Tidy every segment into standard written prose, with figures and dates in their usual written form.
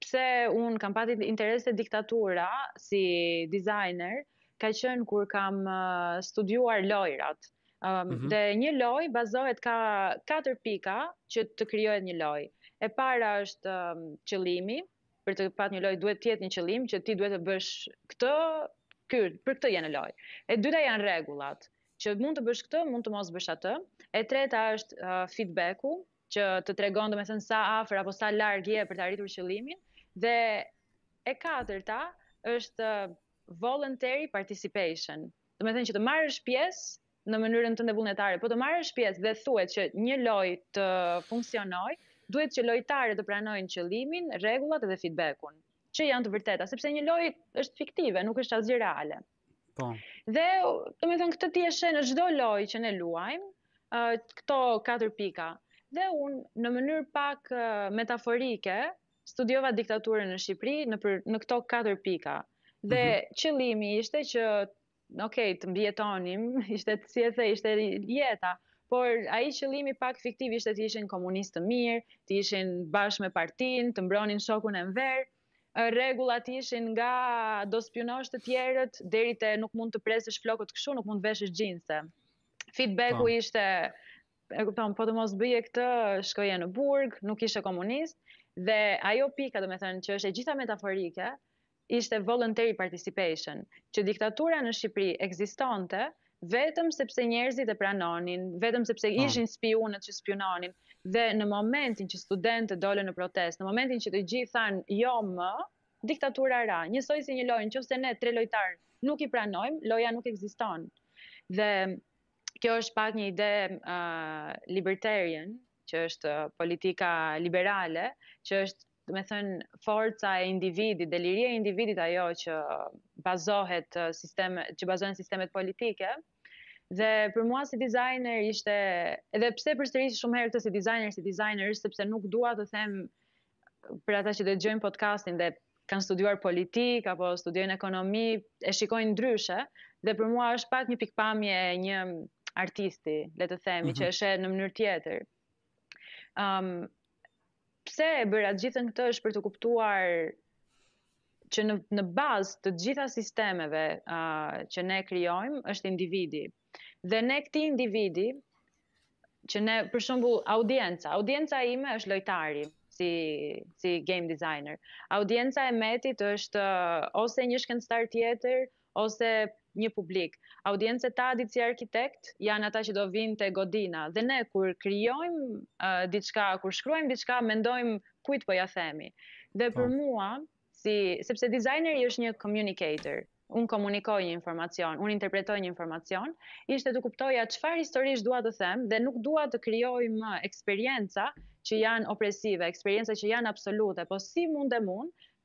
pse unë kam patur interes te diktatura si designer, ka qenë kur kam studiuar lojrat. Dhe një loj bazohet ka 4 pika që të krijohet një loj. E para është qëllimi, për të pat një loj duhet të jetë një qëllim që ti duhet të bësh këtë, për këtë janë loj. E dyta janë rregullat, që mund të bësh këtë, mund të mos bësh atë. E treta është feedbacku, që të tregon domethënë sa afër apo sa larg je për të arritur qëllimin. Dhe e katërta është voluntary participation. Domethënë që të marrësh pjesë në mënyrën tënde vullnetare, po të marrësh pjesë dhe thuhet që një lojë të funksionojë, duhet që lojtarët të pranojnë qëllimin, rregullat dhe feedbackun, që janë të vërteta, sepse një lojë është fiktive, nuk është asgjë reale. Po. Dhe domethënë këtë ti e sheh në çdo lojë që ne luajmë, këto 4 pika. Dhe unë në mënyrë pak metaforike studiova diktaturën në Shqipëri në këto 4 pika. Dhe qëllimi ishte që të mbijetonim, ishte si e the, ishte jeta, por ai qëllimi pak fiktiv ishte të ishin komunistë të mirë, të ishin bashkë me partinë, të mbronin shokun e nver. Rregullat ishin nga do spionosh të tjerët deri te nuk mund të presësh flokët kështu, nuk mund të veshësh xhinse. Feedbacku ishte e kupton, po të mos bëje këtë, shkoje në burg, nuk ishe komunist, dhe ajo pika, domethënë, që është e gjitha metaforike, ishte voluntary participation, që diktatura në Shqipëri ekzistonte vetëm sepse njerëzit e pranonin, vetëm sepse ishin spionët që spiononin, dhe në momentin që studentët dolën në protestë, në momentin që të gjithë thanë jo më, diktatura ra. Njësoj si një lojë, nëse ne 3 lojtar nuk i pranojmë, loja nuk ekziston. Dhe kjo është pak një ide libertarian, që është politika liberale, që është, me thënë, forca e individit, dhe liria e individit ajo që bazohen sistemet politike. Dhe për mua si designer ishte, edhe pse përsëris shumë herë këtë si designer, sepse nuk dua të them për ata që dëgjojnë podcastin dhe kanë studiuar politik apo studiojnë ekonomi, e shikojnë ndryshe, dhe për mua është pak një pikpamje një artisti, le të themi, që e sheh në mënyrë tjetër. Pse e bëra gjithën këtë është për të kuptuar që në bazë të gjitha sistemeve që ne krijojmë është individi. Dhe ne këtij individi, që ne, për shembull, audienca ime është lojtari, si game designer. Audienca e Metit është ose një shkencëtar tjetër, ose një publik. Audiencët Tadit si arkitekt janë ata që do vinë te Godina. Dhe ne kur krijojmë diçka, kur shkruajmë diçka, mendojmë kujt po ja themi. Dhe për mua, sepse dizajneri është një communicator, unë komunikoj një informacion, unë interpretoj një informacion, ishte të kuptoja çfarë historisht dua të them dhe nuk dua të krijojmë eksperienca që janë opresive, eksperienca që janë absolute, po si mund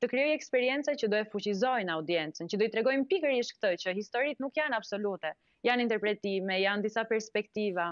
të krijoj eksperienca që do e fuqizojnë audiencën, që do i tregojmë pikërisht këtë, që historitë nuk janë absolute, janë interpretime, janë disa perspektiva.